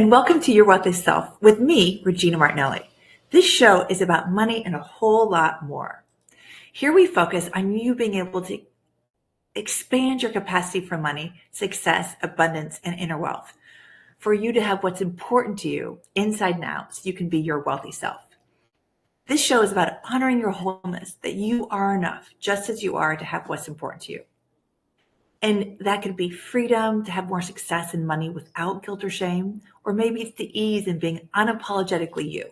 and welcome to Your Wealthy Self with me, Regina Martinelli. This show is about money and a whole lot more. Here we focus on you being able to expand your capacity for money, success, abundance, and inner wealth, for you to have what's important to you inside and out so you can be your wealthy self. This show is about honoring your wholeness, that you are enough just as you are to have what's important to you. And that could be freedom to have more success and money without guilt or shame, or maybe it's the ease in being unapologetically you,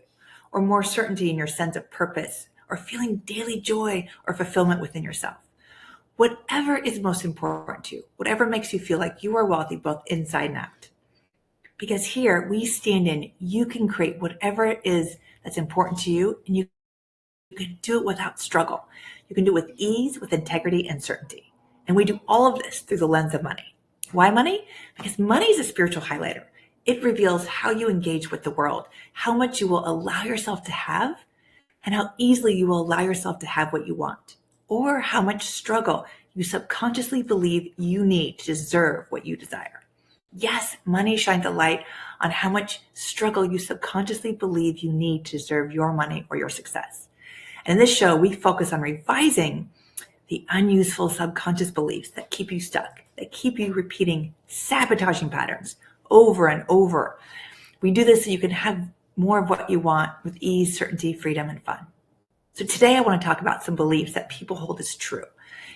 or more certainty in your sense of purpose, or feeling daily joy or fulfillment within yourself. Whatever is most important to you, whatever makes you feel like you are wealthy both inside and out. Because here we stand in, you can create whatever it is that's important to you, and you can do it without struggle. You can do it with ease, with integrity and certainty. And we do all of this through the lens of money. Why money? Because money is a spiritual highlighter. It reveals how you engage with the world, how much you will allow yourself to have, and how easily you will allow yourself to have what you want, or how much struggle you subconsciously believe you need to deserve what you desire. Yes, money shines a light on how much struggle you subconsciously believe you need to deserve your money or your success. And in this show, we focus on revising the unuseful subconscious beliefs that keep you stuck, that keep you repeating sabotaging patterns over and over. We do this so you can have more of what you want with ease, certainty, freedom, and fun. So today I want to talk about some beliefs that people hold as true.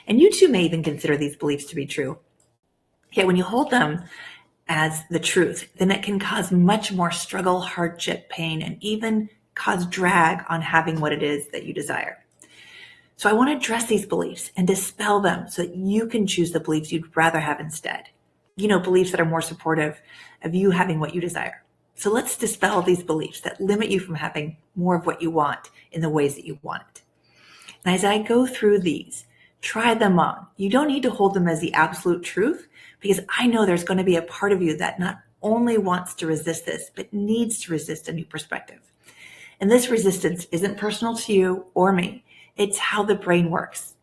And you too may even consider these beliefs to be true. Yet when you hold them as the truth, then it can cause much more struggle, hardship, pain, and even cause drag on having what it is that you desire. So I want to address these beliefs and dispel them so that you can choose the beliefs you'd rather have instead. Beliefs that are more supportive of you having what you desire. So let's dispel these beliefs that limit you from having more of what you want in the ways that you want it. And as I go through these, try them on. You don't need to hold them as the absolute truth, because I know there's going to be a part of you that not only wants to resist this, but needs to resist a new perspective. And this resistance isn't personal to you or me. It's how the brain works.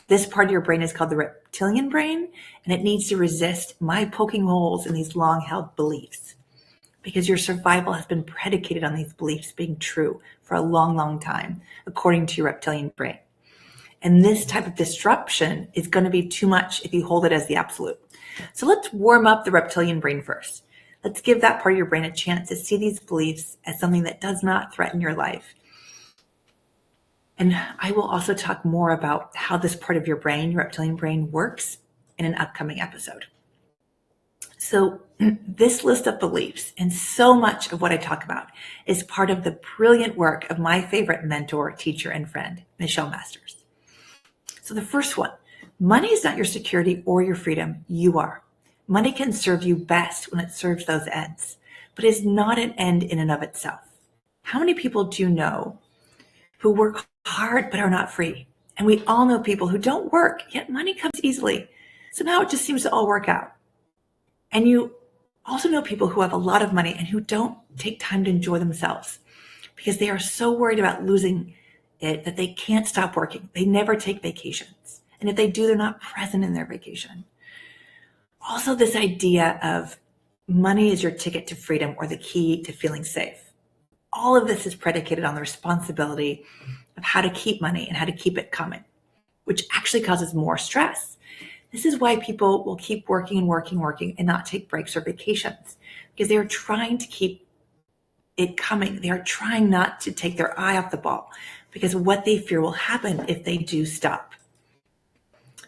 This part of your brain is called the reptilian brain, and it needs to resist my poking holes in these long-held beliefs, because your survival has been predicated on these beliefs being true for a long, long time, according to your reptilian brain. And this type of disruption is going to be too much if you hold it as the absolute. So let's warm up the reptilian brain first. Let's give that part of your brain a chance to see these beliefs as something that does not threaten your life. And I will also talk more about how this part of your brain, your reptilian brain, works in an upcoming episode. So this list of beliefs and so much of what I talk about is part of the brilliant work of my favorite mentor, teacher, and friend, Michelle Masters. So the first one, money is not your security or your freedom. You are. Money can serve you best when it serves those ends, but is not an end in and of itself. How many people do you know who work hard but are not free? And we all know people who don't work, yet money comes easily. Somehow it just seems to all work out. And you also know people who have a lot of money and who don't take time to enjoy themselves because they are so worried about losing it that they can't stop working. They never take vacations. And if they do, they're not present in their vacation. Also, this idea of money is your ticket to freedom or the key to feeling safe. All of this is predicated on the responsibility of how to keep money and how to keep it coming, which actually causes more stress. This is why people will keep working and not take breaks or vacations, because they are trying to keep it coming. They are trying not to take their eye off the ball because of what they fear will happen if they do stop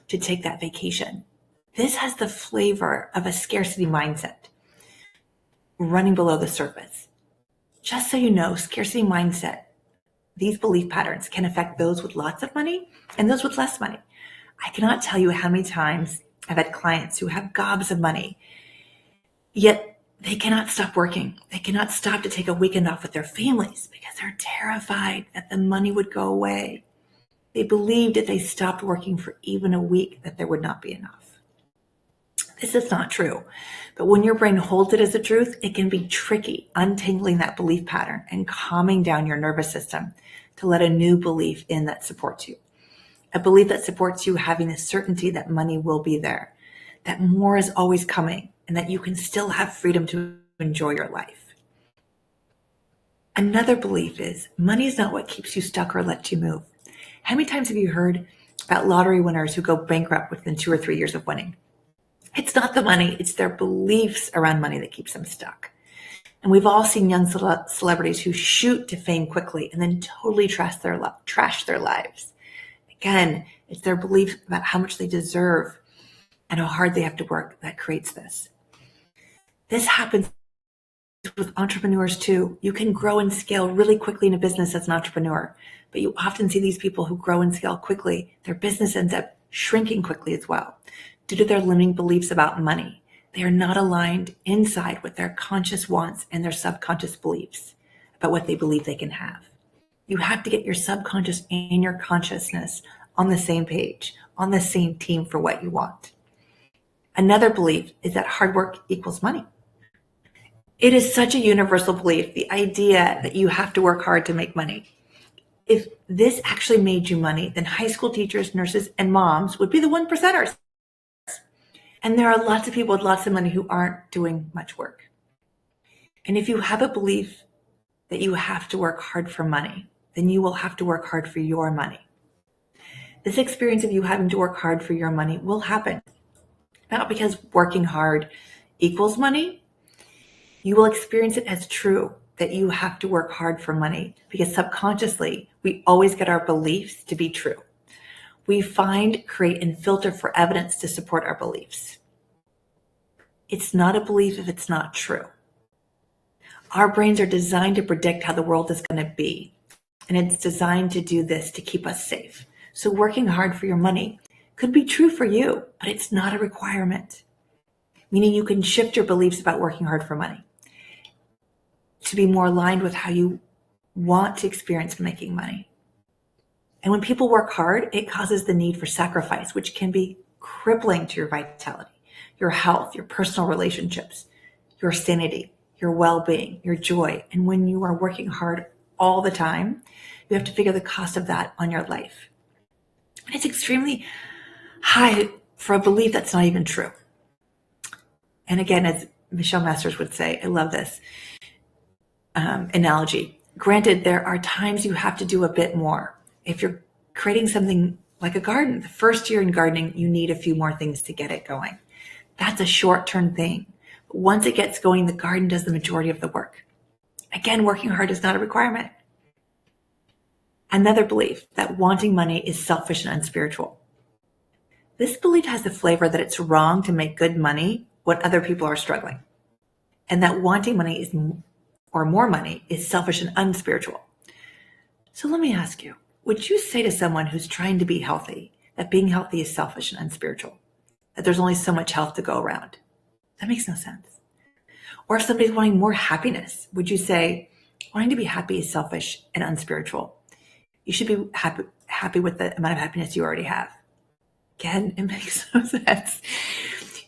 to take that vacation. This has the flavor of a scarcity mindset running below the surface. Just so you know, scarcity mindset, these belief patterns can affect those with lots of money and those with less money. I cannot tell you how many times I've had clients who have gobs of money, yet they cannot stop working. They cannot stop to take a weekend off with their families because they're terrified that the money would go away. They believed if they stopped working for even a week that there would not be enough. This is not true. But when your brain holds it as the truth, it can be tricky untangling that belief pattern and calming down your nervous system to let a new belief in that supports you. A belief that supports you having the certainty that money will be there, that more is always coming, and that you can still have freedom to enjoy your life. Another belief is money is not what keeps you stuck or lets you move. How many times have you heard about lottery winners who go bankrupt within 2 or 3 years of winning? It's not the money, it's their beliefs around money that keeps them stuck. And we've all seen young celebrities who shoot to fame quickly and then totally trash their lives. Again, it's their belief about how much they deserve and how hard they have to work that creates this. This happens with entrepreneurs too. You can grow and scale really quickly in a business as an entrepreneur, but you often see these people who grow and scale quickly, their business ends up shrinking quickly as well due to their limiting beliefs about money. They are not aligned inside with their conscious wants and their subconscious beliefs about what they believe they can have. You have to get your subconscious and your consciousness on the same page, on the same team for what you want. Another belief is that hard work equals money. It is such a universal belief, the idea that you have to work hard to make money. If this actually made you money, then high school teachers, nurses, and moms would be the 1%ers. And there are lots of people with lots of money who aren't doing much work. And if you have a belief that you have to work hard for money, then you will have to work hard for your money. This experience of you having to work hard for your money will happen. Not because working hard equals money. You will experience it as true that you have to work hard for money because subconsciously we always get our beliefs to be true. We find, create, and filter for evidence to support our beliefs. It's not a belief if it's not true. Our brains are designed to predict how the world is going to be, and it's designed to do this to keep us safe. So working hard for your money could be true for you, but it's not a requirement, meaning you can shift your beliefs about working hard for money to be more aligned with how you want to experience making money. And when people work hard, it causes the need for sacrifice, which can be crippling to your vitality, your health, your personal relationships, your sanity, your well-being, your joy. And when you are working hard all the time, you have to figure the cost of that on your life. And it's extremely high for a belief that's not even true. And again, as Michelle Masters would say, I love this analogy. Granted, there are times you have to do a bit more. If you're creating something like a garden, the first year in gardening, you need a few more things to get it going. That's a short-term thing. But once it gets going, the garden does the majority of the work. Again, working hard is not a requirement. Another belief that wanting money is selfish and unspiritual. This belief has the flavor that it's wrong to make good money when other people are struggling, and that wanting money or more money is selfish and unspiritual. So let me ask you, would you say to someone who's trying to be healthy that being healthy is selfish and unspiritual? That there's only so much health to go around? That makes no sense. Or if somebody's wanting more happiness, would you say wanting to be happy is selfish and unspiritual? You should be happy with the amount of happiness you already have. Again, it makes no sense.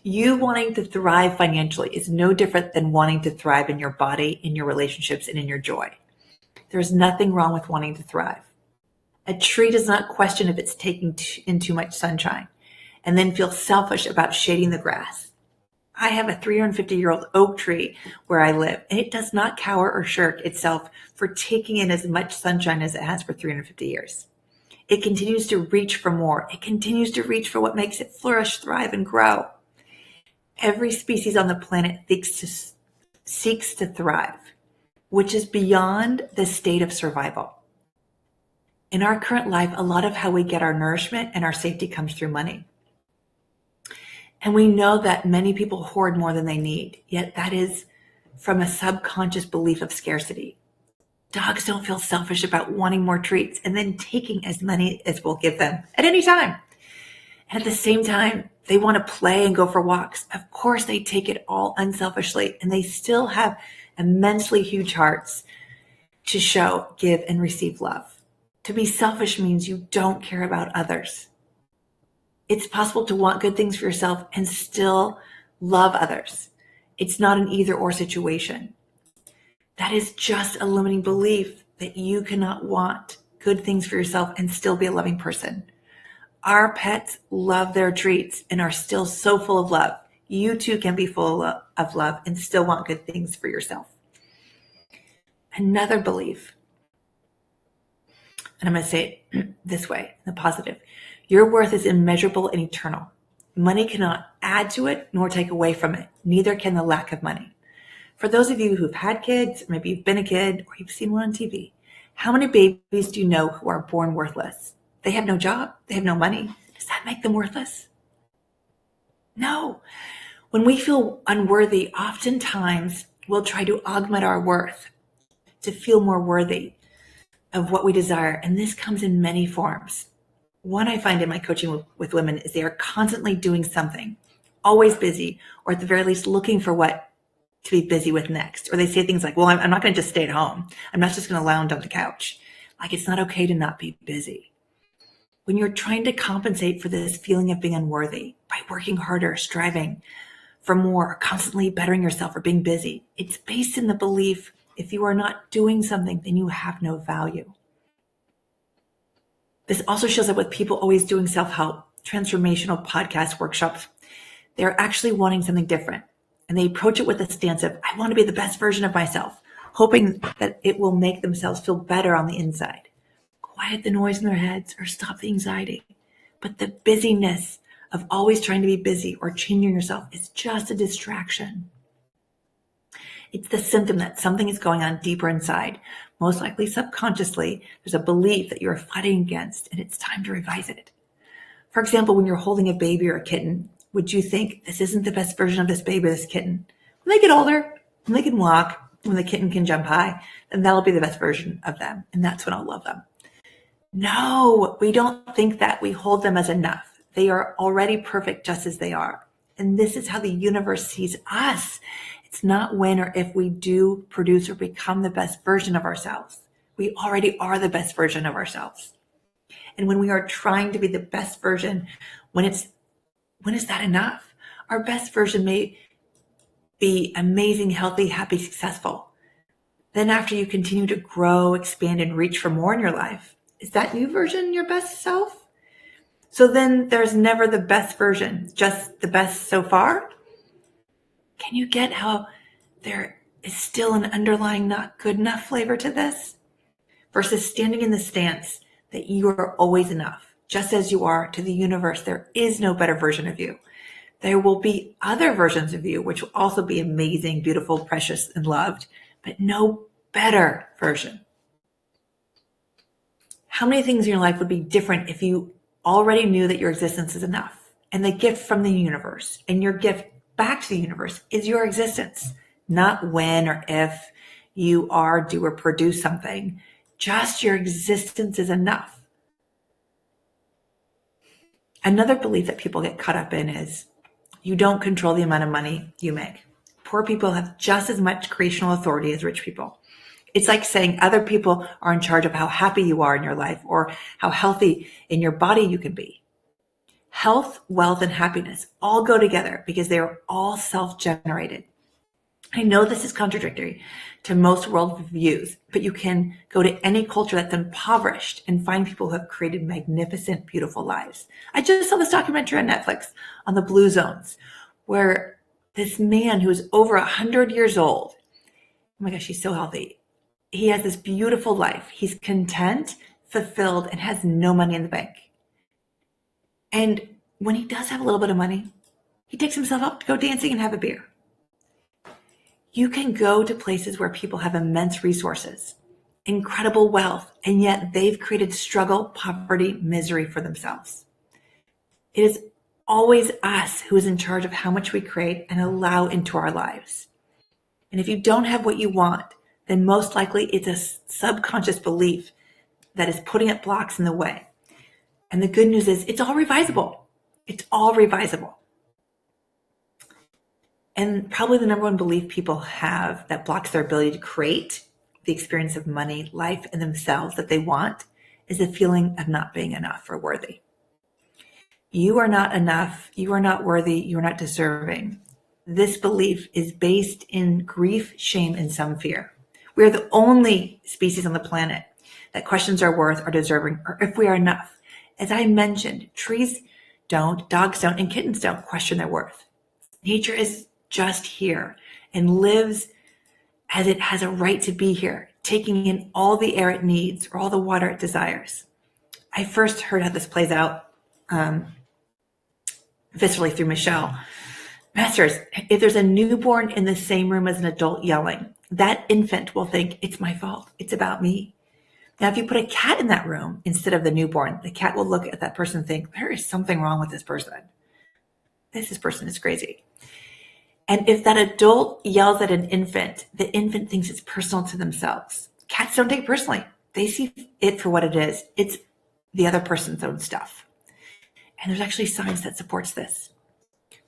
You wanting to thrive financially is no different than wanting to thrive in your body, in your relationships, and in your joy. There's nothing wrong with wanting to thrive. A tree does not question if it's taking in too much sunshine and then feel selfish about shading the grass. I have a 350-year-old oak tree where I live, and it does not cower or shirk itself for taking in as much sunshine as it has for 350 years. It continues to reach for more. It continues to reach for what makes it flourish, thrive, and grow. Every species on the planet seeks to thrive, which is beyond the state of survival. In our current life, a lot of how we get our nourishment and our safety comes through money. And we know that many people hoard more than they need, yet that is from a subconscious belief of scarcity. Dogs don't feel selfish about wanting more treats and then taking as many as we'll give them at any time. And at the same time, they want to play and go for walks. Of course, they take it all unselfishly, and they still have immensely huge hearts to show, give, and receive love. To be selfish means you don't care about others. It's possible to want good things for yourself and still love others. It's not an either-or situation. That is just a limiting belief that you cannot want good things for yourself and still be a loving person. Our pets love their treats and are still so full of love. You too can be full of love and still want good things for yourself. Another belief, and I'm going to say it this way, the positive. Your worth is immeasurable and eternal. Money cannot add to it nor take away from it. Neither can the lack of money. For those of you who've had kids, maybe you've been a kid, or you've seen one on TV, how many babies do you know who are born worthless? They have no job. They have no money. Does that make them worthless? No. When we feel unworthy, oftentimes we'll try to augment our worth to feel more worthy of what we desire. And this comes in many forms. One I find in my coaching with women is they are constantly doing something, always busy, or at the very least looking for what to be busy with next. Or they say things like, well, I'm not going to just stay at home. I'm not just going to lounge on the couch. Like, it's not okay to not be busy. When you're trying to compensate for this feeling of being unworthy by working harder, striving for more, constantly bettering yourself, or being busy, it's based in the belief if you are not doing something, then you have no value. This also shows up with people always doing self-help, transformational podcast workshops. They're actually wanting something different. And they approach it with a stance of, I want to be the best version of myself, hoping that it will make themselves feel better on the inside. Quiet the noise in their heads or stop the anxiety. But the busyness of always trying to be busy or changing yourself is just a distraction. It's the symptom that something is going on deeper inside. Most likely subconsciously, there's a belief that you're fighting against, and it's time to revise it. For example, when you're holding a baby or a kitten, would you think this isn't the best version of this baby or this kitten? When they get older, when they can walk, when the kitten can jump high, then that'll be the best version of them. And that's when I'll love them. No, we don't think that. We hold them as enough. They are already perfect just as they are. And this is how the universe sees us. It's not when or if we do produce or become the best version of ourselves. We already are the best version of ourselves. And when we are trying to be the best version, when is that enough? Our best version may be amazing, healthy, happy, successful. Then after you continue to grow, expand, and reach for more in your life, is that new version your best self? So then there's never the best version, just the best so far? Can you get how there is still an underlying not good enough flavor to this? Versus standing in the stance that you are always enough, just as you are to the universe. There is no better version of you. There will be other versions of you, which will also be amazing, beautiful, precious, and loved, but no better version. How many things in your life would be different if you already knew that your existence is enough? And the gift from the universe and your gift back to the universe is your existence, not when or if you are, do, or produce something. Just your existence is enough. Another belief that people get caught up in is you don't control the amount of money you make. Poor people have just as much creational authority as rich people. It's like saying other people are in charge of how happy you are in your life or how healthy in your body you can be. Health, wealth, and happiness all go together because they are all self-generated. I know this is contradictory to most world views, but you can go to any culture that's impoverished and find people who have created magnificent, beautiful lives. I just saw this documentary on Netflix on the Blue Zones, where this man who is over 100 years old, oh my gosh, he's so healthy. He has this beautiful life. He's content, fulfilled, and has no money in the bank. And when he does have a little bit of money, he takes himself up to go dancing and have a beer. You can go to places where people have immense resources, incredible wealth, and yet they've created struggle, poverty, misery for themselves. It is always us who is in charge of how much we create and allow into our lives. And if you don't have what you want, then most likely it's a subconscious belief that is putting up blocks in the way. And the good news is it's all revisable. It's all revisable. And probably the number one belief people have that blocks their ability to create the experience of money, life, and themselves that they want is the feeling of not being enough or worthy. You are not enough. You are not worthy. You are not deserving. This belief is based in grief, shame, and some fear. We are the only species on the planet that questions our worth or deserving or if we are enough. As I mentioned, trees don't, dogs don't, and kittens don't question their worth. Nature is just here and lives as it has a right to be here, taking in all the air it needs or all the water it desires. I first heard how this plays out viscerally through Michelle. Masters, if there's a newborn in the same room as an adult yelling, that infant will think it's my fault. It's about me. Now, if you put a cat in that room instead of the newborn, the cat will look at that person and think, there is something wrong with this person. This person is crazy. And if that adult yells at an infant, the infant thinks it's personal to themselves. Cats don't take it personally. They see it for what it is. It's the other person's own stuff. And there's actually science that supports this.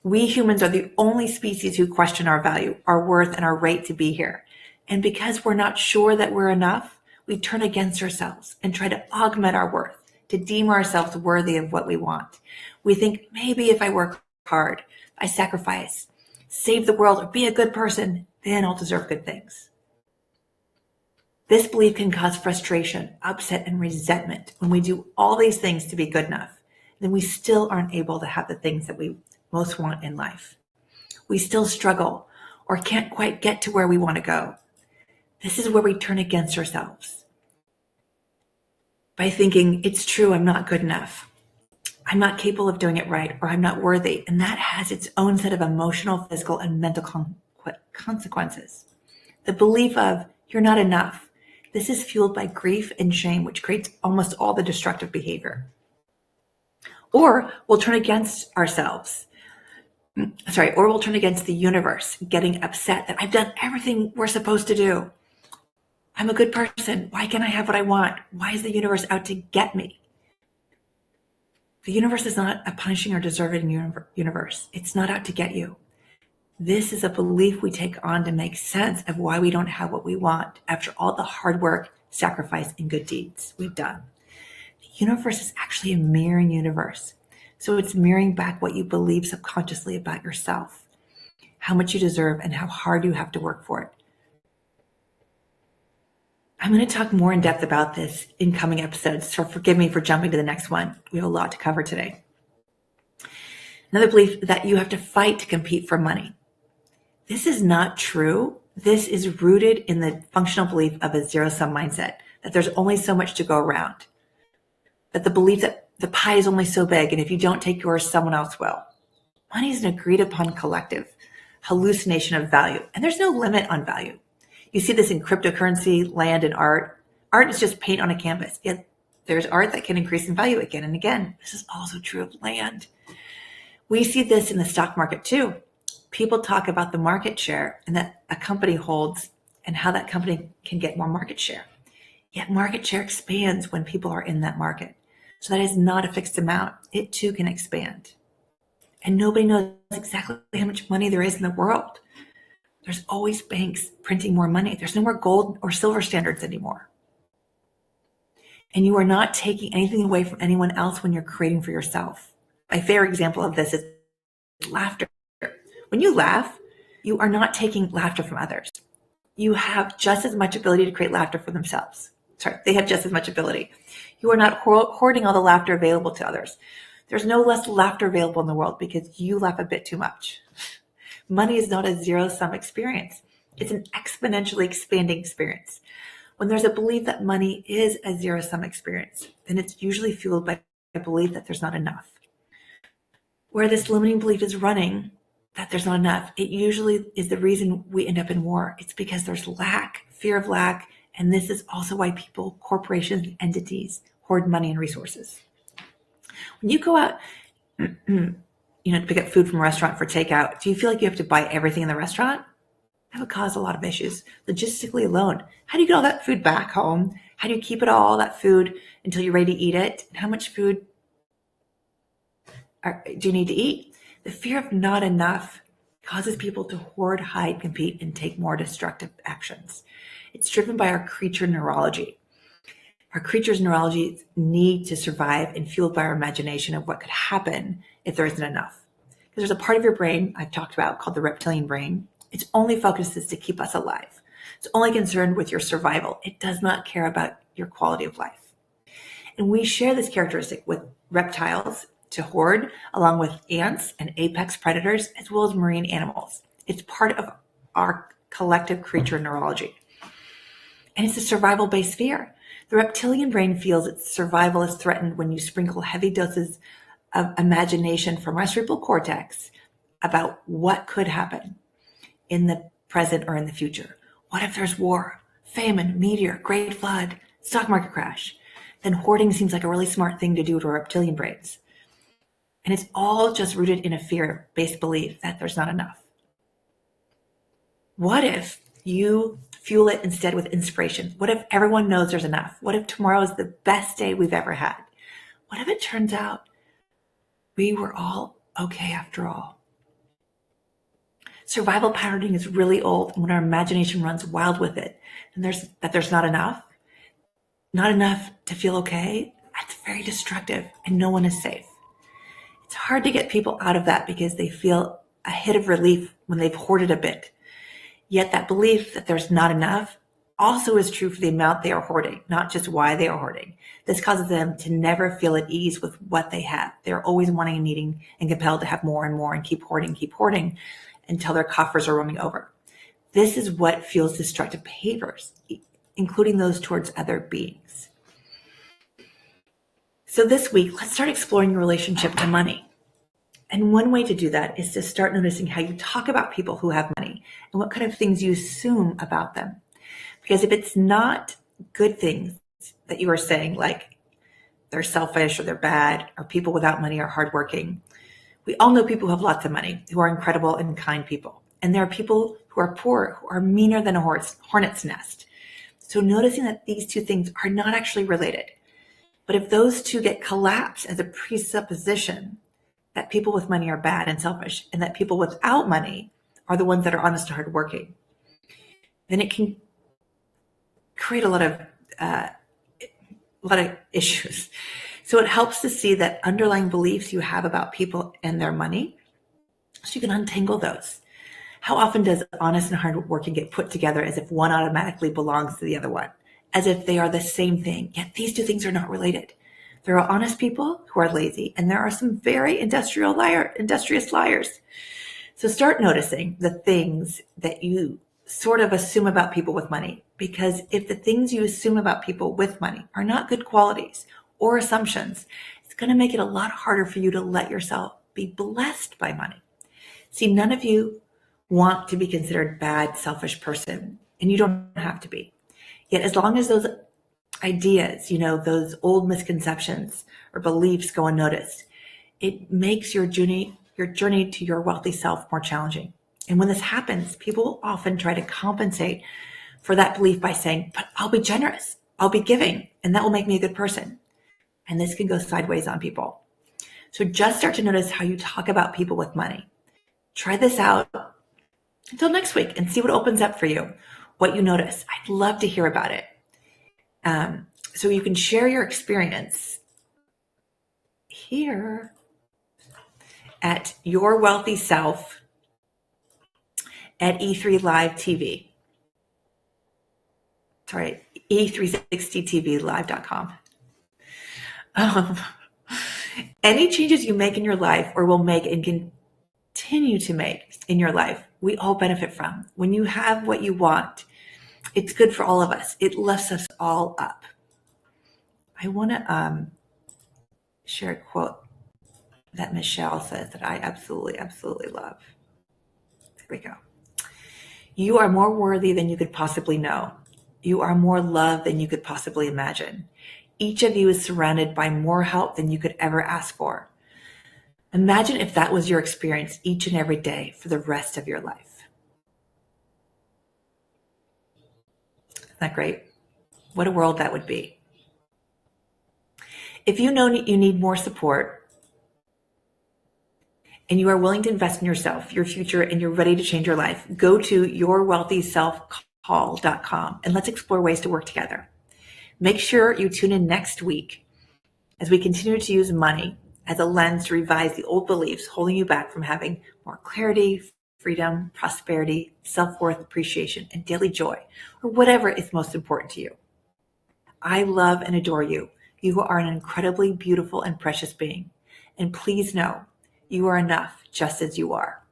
We humans are the only species who question our value, our worth, and our right to be here. And because we're not sure that we're enough, we turn against ourselves and try to augment our worth, to deem ourselves worthy of what we want. We think, maybe if I work hard, I sacrifice, save the world, or be a good person, then I'll deserve good things. This belief can cause frustration, upset, and resentment when we do all these things to be good enough. Then we still aren't able to have the things that we most want in life. We still struggle or can't quite get to where we want to go. This is where we turn against ourselves by thinking, it's true, I'm not good enough. I'm not capable of doing it right, or I'm not worthy. And that has its own set of emotional, physical, and mental consequences. The belief of you're not enough. This is fueled by grief and shame, which creates almost all the destructive behavior. Or we'll turn against ourselves. Or we'll turn against the universe, getting upset that I've done everything we're supposed to do. I'm a good person. Why can't I have what I want? Why is the universe out to get me? The universe is not a punishing or deserving universe. It's not out to get you. This is a belief we take on to make sense of why we don't have what we want after all the hard work, sacrifice, and good deeds we've done. The universe is actually a mirroring universe. So it's mirroring back what you believe subconsciously about yourself, how much you deserve, and how hard you have to work for it. I'm going to talk more in depth about this in coming episodes, so forgive me for jumping to the next one. We have a lot to cover today. Another belief that you have to fight to compete for money. This is not true. This is rooted in the functional belief of a zero-sum mindset, that there's only so much to go around, that the belief that the pie is only so big, and if you don't take yours, someone else will. Money is an agreed upon collective hallucination of value, and there's no limit on value. You see this in cryptocurrency, land, and art. Art is just paint on a canvas. Yet there's art that can increase in value again and again. This is also true of land. We see this in the stock market too. People talk about the market share and that a company holds and how that company can get more market share. Yet market share expands when people are in that market. So that is not a fixed amount. It too can expand. And nobody knows exactly how much money there is in the world. There's always banks printing more money. There's no more gold or silver standards anymore. And you are not taking anything away from anyone else when you're creating for yourself. My favorite example of this is laughter. When you laugh, you are not taking laughter from others. You have just as much ability to create laughter for themselves. They have just as much ability. You are not hoarding all the laughter available to others. There's no less laughter available in the world because you laugh a bit too much. Money is not a zero-sum experience. It's an exponentially expanding experience. When there's a belief that money is a zero-sum experience, then it's usually fueled by a belief that there's not enough. Where this limiting belief is running, that there's not enough, it usually is the reason we end up in war. It's because there's lack, fear of lack, and this is also why people, corporations, and entities hoard money and resources. When you go out, to pick up food from a restaurant for takeout, do you feel like you have to buy everything in the restaurant? That would cause a lot of issues. Logistically alone, how do you get all that food back home? How do you keep all that food until you're ready to eat it? And how much food do you need to eat? The fear of not enough causes people to hoard, hide, compete, and take more destructive actions. It's driven by our creature neurology. Our creature's neurology need to survive and fueled by our imagination of what could happen if there isn't enough. Because there's a part of your brain I've talked about called the reptilian brain. Its only focus is to keep us alive. It's only concerned with your survival. It does not care about your quality of life. And we share this characteristic with reptiles to hoard, along with ants and apex predators, as well as marine animals. It's part of our collective creature neurology. And it's a survival-based fear. The reptilian brain feels its survival is threatened when you sprinkle heavy doses of imagination from our cerebral cortex about what could happen in the present or in the future. What if there's war, famine, meteor, great flood, stock market crash? Then hoarding seems like a really smart thing to do to our reptilian brains. And it's all just rooted in a fear-based belief that there's not enough. What if you fuel it instead with inspiration? What if everyone knows there's enough? What if tomorrow is the best day we've ever had? What if it turns out we were all okay after all? Survival patterning is really old, and when our imagination runs wild with it, and there's not enough to feel okay, that's very destructive, and no one is safe. It's hard to get people out of that because they feel a hit of relief when they've hoarded a bit. Yet that belief that there's not enough also is true for the amount they are hoarding, not just why they are hoarding. This causes them to never feel at ease with what they have. They're always wanting and needing and compelled to have more and more and keep hoarding until their coffers are running over. This is what fuels destructive behaviors, including those towards other beings. So this week, let's start exploring your relationship to money. And one way to do that is to start noticing how you talk about people who have money and what kind of things you assume about them. Because if it's not good things that you are saying, like they're selfish or they're bad or people without money are hardworking, we all know people who have lots of money, who are incredible and kind people. And there are people who are poor, who are meaner than a hornet's nest. So noticing that these two things are not actually related. But if those two get collapsed as a presupposition that people with money are bad and selfish, and that people without money are the ones that are honest and hardworking, then it can create a lot of issues. So it helps to see that underlying beliefs you have about people and their money, so you can untangle those. How often does honest and hardworking get put together as if one automatically belongs to the other one, as if they are the same thing, yet these two things are not related. There are honest people who are lazy, and there are some very industrious liars. So start noticing the things that you sort of assume about people with money, because if the things you assume about people with money are not good qualities or assumptions, it's going to make it a lot harder for you to let yourself be blessed by money. See, none of you want to be considered bad, selfish person, and you don't have to be. Yet as long as those ideas, those old misconceptions or beliefs go unnoticed, it makes your journey to your wealthy self more challenging. And when this happens, people often try to compensate for that belief by saying, but I'll be generous, I'll be giving, and that will make me a good person. And this can go sideways on people. So just start to notice how you talk about people with money. Try this out until next week and see what opens up for you, what you notice. I'd love to hear about it. So you can share your experience here at Your Wealthy Self at E3 Live TV. Sorry, E360TVLive.com. Any changes you make in your life or will make and continue to make in your life, we all benefit from. When you have what you want, it's good for all of us. It lifts us all up. I want to share a quote that Michelle says that I absolutely, absolutely love. There we go. You are more worthy than you could possibly know. You are more loved than you could possibly imagine. Each of you is surrounded by more help than you could ever ask for. Imagine if that was your experience each and every day for the rest of your life. Isn't that great? What a world that would be. If you know you need more support and you are willing to invest in yourself, your future, and you're ready to change your life, go to yourwealthyselfcall.com and let's explore ways to work together. Make sure you tune in next week as we continue to use money as a lens to revise the old beliefs holding you back from having more clarity, freedom, prosperity, self-worth, appreciation, and daily joy, or whatever is most important to you. I love and adore you. You are an incredibly beautiful and precious being. And please know, you are enough just as you are.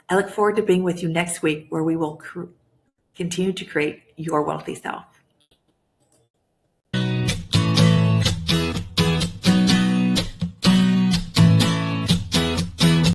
I look forward to being with you next week where we will continue to create your wealthy self.